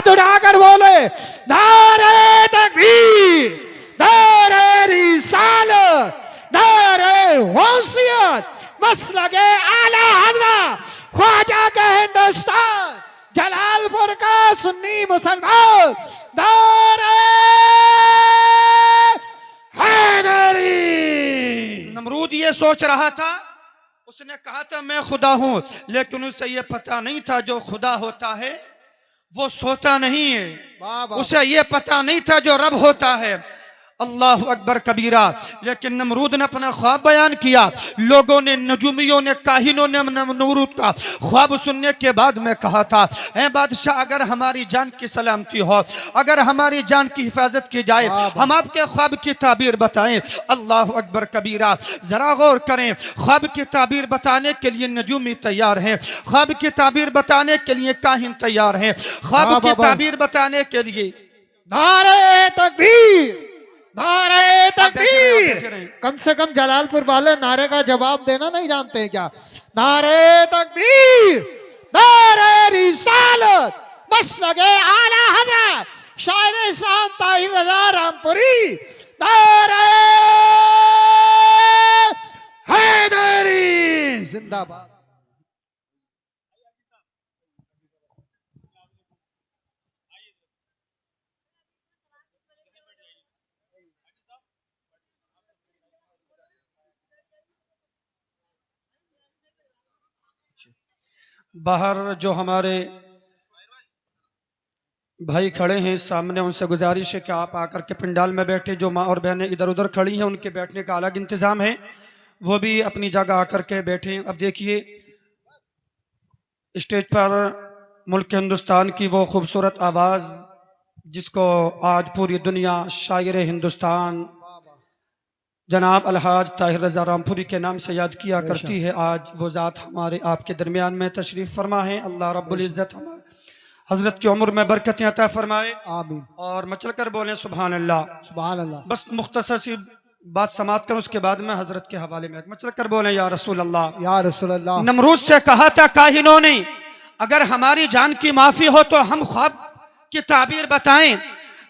हाथ उठाकर बोले नारे तकबीर, नारे रिसालत, नारे गौसियत, मसलके आला हज़रत ख्वाजा के हिंदुस्तान जलालपुर का सुन्नी मुसलमान नारे हैदरी। नमरूद ये सोच रहा था, उसने कहा था मैं खुदा हूं, लेकिन उसे ये पता नहीं था जो खुदा होता है वो सोता नहीं है। उसे ये पता नहीं था जो रब होता है। अल्लाह अकबर कबीरा। लेकिन नमरूद ने अपना ख्वाब बयान किया। लोगों ने, नजूमियों ने, काहिनों ने नमरूद का ख्वाब सुनने के बाद में कहा था, ऐ बादशाह अगर हमारी जान की सलामती हो, अगर हमारी जान की हिफाजत की जाए, हम आपके ख्वाब की ताबीर बताएं। अल्लाह अकबर कबीरा। जरा गौर करें, ख्वाब की ताबीर बताने के लिए नजूमी तैयार हैं, ख्वाब की ताबीर बताने के लिए काहिन तैयार हैं, ख्वाब की ताबीर बताने के लिए नारे तकबीर, नारे तकबीर। कम से कम जलालपुर वाले नारे का जवाब देना नहीं जानते हैं क्या? नारे तकबीर, नारे रिसालत, मसलके आला हज़रत शायर इस्लाम ताहिर रज़ा रामपुरी, नारे हैदरी जिंदाबाद। बाहर जो हमारे भाई खड़े हैं सामने, उनसे गुजारिश है कि आप आकर के पंडाल में बैठे। जो माँ और बहनें इधर उधर खड़ी हैं उनके बैठने का अलग इंतज़ाम है, वो भी अपनी जगह आकर के बैठें। अब देखिए स्टेज पर मुल्क हिंदुस्तान की वो खूबसूरत आवाज़ जिसको आज पूरी दुनिया शायर हिंदुस्तान जनाब अलहाज ताहिर रज़ा रामपुरी के नाम से याद किया करती है। आज वो ज़ात हमारे आपके दरमियान में तशरीफ़ फरमा है। अल्लाह रब्बुल इज़्ज़त हज़रत की उम्र में बरकतें अता फरमाए, आमीन। और मचल कर बोले सुभान अल्लाह, सुभान अल्लाह। बस मुख्तसर सी बात समाप्त कर, उसके बाद में हज़रत के हवाले में मचल कर बोले या रसूल अल्लाह, या रसूल अल्लाह। नमरूद से कहा था काहिनों ने, अगर हमारी जान की माफ़ी हो तो हम ख्वाब की ताबीर बताएं।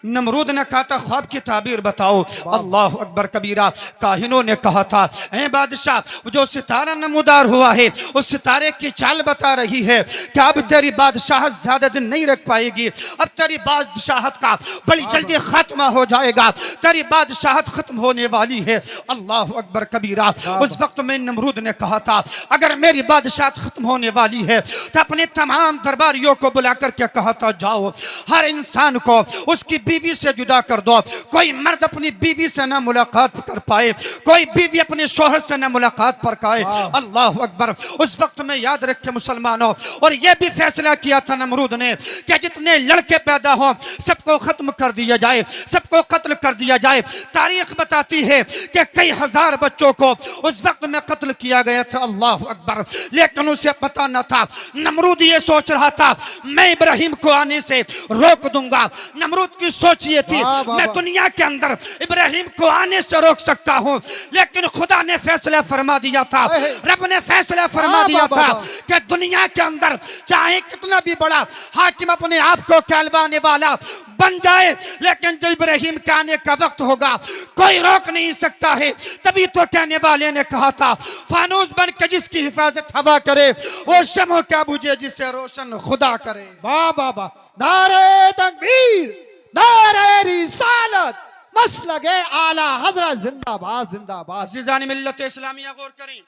नमरूद ने कहा था ख्वाब की ताबीर बताओ। अल्लाह अकबर कबीरा। काहिनों ने कहा था, ऐ बादशाह जो सितारा नमूदार हुआ है उस सितारे की चाल बता रही है कि अब तेरी बादशाहत ज्यादा दिन नहीं रख पाएगी, अब तेरी बादशाहत का बड़ी जल्दी खात्मा हो जाएगा, तेरी बादशाहत खत्म होने वाली है। अल्लाह अकबर कबीरा। उस वक्त में नमरूद ने कहा था, अगर मेरी बादशाहत खत्म होने वाली है तो अपने तमाम दरबारियों को बुला करके कहा था, जाओ हर इंसान को उसकी बीवी से जुदा कर दो। कोई मर्द अपनी बीवी से ना मुलाकात कर पाए, कोई बीवी अपने शोहर से ना मुलाकात पर पाए। अल्लाह अकबर। उस वक्त में याद रखे मुसलमानों, और यह भी फैसला किया था नमरूद ने कि जितने लड़के पैदा हो सबको खत्म कर दिया जाए, सबको कत्ल कर दिया जाए। तारीख बताती है कि कई हजार बच्चों को उस वक्त में कत्ल किया गया था। अल्लाह अकबर। लेकिन उसे पता न था, नमरूद ये सोच रहा था मैं इब्राहिम को आने से रोक दूंगा। नमरूद की सोच ये थी मैं दुनिया के अंदर इब्राहिम को आने से रोक सकता हूं, लेकिन खुदा ने फैसला फरमा दिया था, रब ने फैसला फरमा दिया था कि दुनिया के अंदर चाहे कितना भी बड़ा हाकिम अपने आप को कहलवाने वाला बन जाए, लेकिन जब इब्राहिम के आने का वक्त होगा कोई रोक नहीं सकता है। तभी तो कहने वाले ने कहा था, फानूस बन के जिसकी हिफाजत हवा करे वो शम्ह क्या बुझे जिसे रोशन खुदा करे। वाह वाह वाह। नारे तकबीर, नारे रिसालत, मसलके आला हज़रत जिंदाबाद जिंदाबाद। अज़ीज़ान मिल्लत इस्लामिया गौर करें,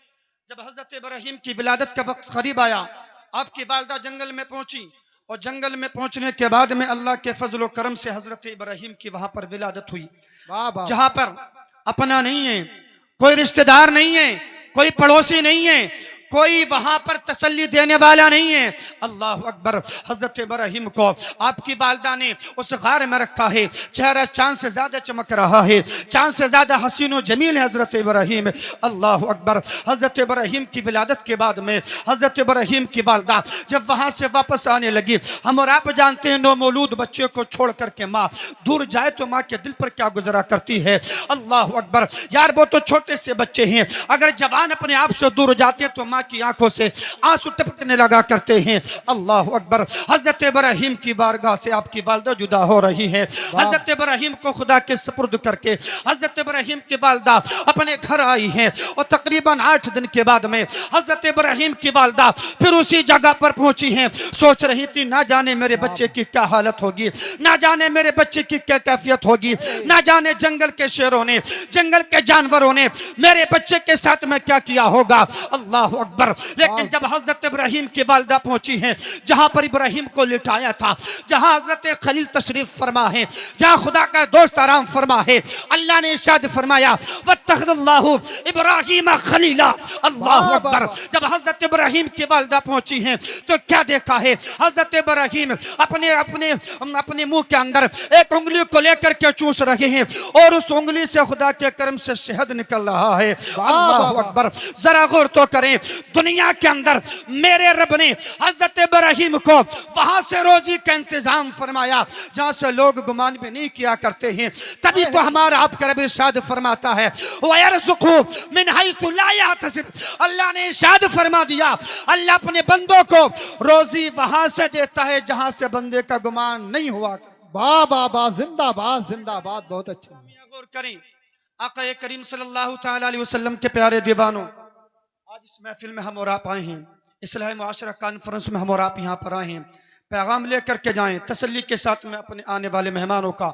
जब हजरत इब्राहिम की विलादत का वक्त करीब आया, आपकी वालिदा जंगल में पहुंची, और जंगल में पहुंचने के बाद में अल्लाह के फजल व करम से हजरत इब्राहिम की वहां पर विलादत हुई, जहां पर अपना नहीं है, कोई रिश्तेदार नहीं है, कोई पड़ोसी नहीं है, कोई वहां पर तसल्ली देने वाला नहीं है। अल्लाह अकबर। हजरत इब्राहिम को आपकी वालिदा ने उस गार में रखा है, चेहरा चांद से ज्यादा चमक रहा है, चांद से ज्यादा हसीन व जमील है हजरत इब्राहिम। अल्लाह अकबर। हजरत इब्राहिम की विलादत के बाद में हजरत इब्राहिम की वालिदा जब वहां से वापस आने लगी, हम और आप जानते हैं नौमौलूद बच्चे को छोड़ करके माँ दूर जाए तो माँ के दिल पर क्या गुजरा करती है। अल्लाह अकबर। यार वो तो छोटे से बच्चे हैं, अगर जवान अपने आप से दूर जाते हैं तो माँ माँ की आंखों से आंसू टपकने लगा करते हैं। अल्लाह अकबर। हजरत इब्राहिम की बारगाह से आपकी वालदा जुदा हो रही है। हजरत इब्राहिम को खुदा के सुपुर्द करके हजरत इब्राहिम की वालदा अपने घर आई है और तकरीबन 8 दिन के बाद में हजरत इब्राहिम की वालदा फिर उसी जगह पर पहुंची हैं। सोच रही थी ना जाने मेरे बच्चे की क्या हालत होगी, ना जाने मेरे बच्चे की क्या कैफियत होगी, ना जाने जंगल के शेरों ने, जंगल के जानवरों ने मेरे बच्चे के साथ में क्या किया होगा। अल्लाह अकबर। लेकिन जब हजरत इब्राहिम की वालदा पहुंची है जहां पर इब्राहिम को लिटाया था, जहां हजरत खलील तशरीफ फरमा है, जहां खुदा का दोस्त आराम फरमा है, अल्लाह ने इरशाद फरमाया वत्तखज़ल्लाहु इब्राहीम खलीला। अल्लाह अकबर। जब हजरत इब्राहिम की वालदा पहुंची है तो क्या देखा है, हजरत इब्राहिम अपने अपने अपने मुंह के अंदर एक उंगली को लेकर के चूस रहे हैं और उस उंगली से खुदा के करम से शहद निकल रहा है। अल्लाह अकबर। जरा गौर तो करें, दुनिया के अंदर मेरे रब ने हजरत इब्राहिम को वहां से रोजी का इंतजाम फरमाया जहां से लोग गुमान भी नहीं किया करते हैं। तभी तो हमारा आपका रब इरशाद फरमाता है वयरज़ुक़ु मिन हैसु ला यहतसिब। अल्लाह ने इरशाद फरमा दिया, अल्लाह अपने बंदों को रोजी वहां से देता है जहां से बंदे का गुमान नहीं हुआ। वाह वाह वाह, जिंदाबाद जिंदाबाद, बहुत अच्छा। गौर करें, आका करीम सल्लल्लाहु तआला अलैहि वसल्लम के प्यारे दीवानों, आज इस महफिल में हम और आप आए हैं, इस्लाही मुआशरा कॉन्फ्रेंस में हम और आप यहाँ पर आए हैं। पैगाम लेकर के जाएं, तसल्ली के साथ में अपने आने वाले मेहमानों का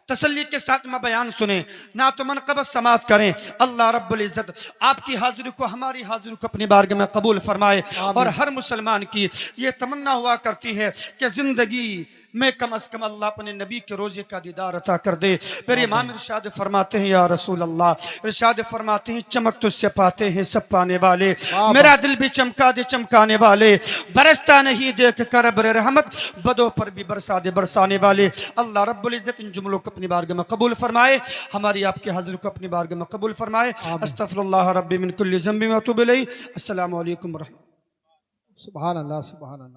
तसल्ली के साथ में बयान सुने, ना तो मनक़बत समात करें। अल्लाह रब्बुल इज़्ज़त आपकी हाजिरी को, हमारी हाजिरी को अपनी बारगाह में कबूल फरमाए। और हर मुसलमान की ये तमन्ना हुआ करती है कि जिंदगी में कम अज कम अल्लाह अपने नबी के रोजे का दीदार अता कर दे। फिर इमाम इरशाद फरमाते हैं या रसूल अल्लाह, इरशाद फरमाते हैं चमक तुझसे पाते हैं सब पाने वाले, मेरा दिल भी चमका दे चमकाने वाले, बरसता नहीं देख कर अब्र रहमत, बदों पर भी बरसा दे बरसाने वाले। अल्लाह रब्बुल इज़्ज़त इन जुमलों को अपनी बारगाह में कबूल फरमाए, हमारी आपकी हाजिर को अपनी बारगाह में कबूल फरमाए। अस्तगफिरुल्लाह रब्बी मिन कुल्ली ज़ंबि व अतूबु इलैहि। अस्सलामु अलैकुम व रहमतुल्लाह। सुभान अल्लाह सुभान अल्लाह।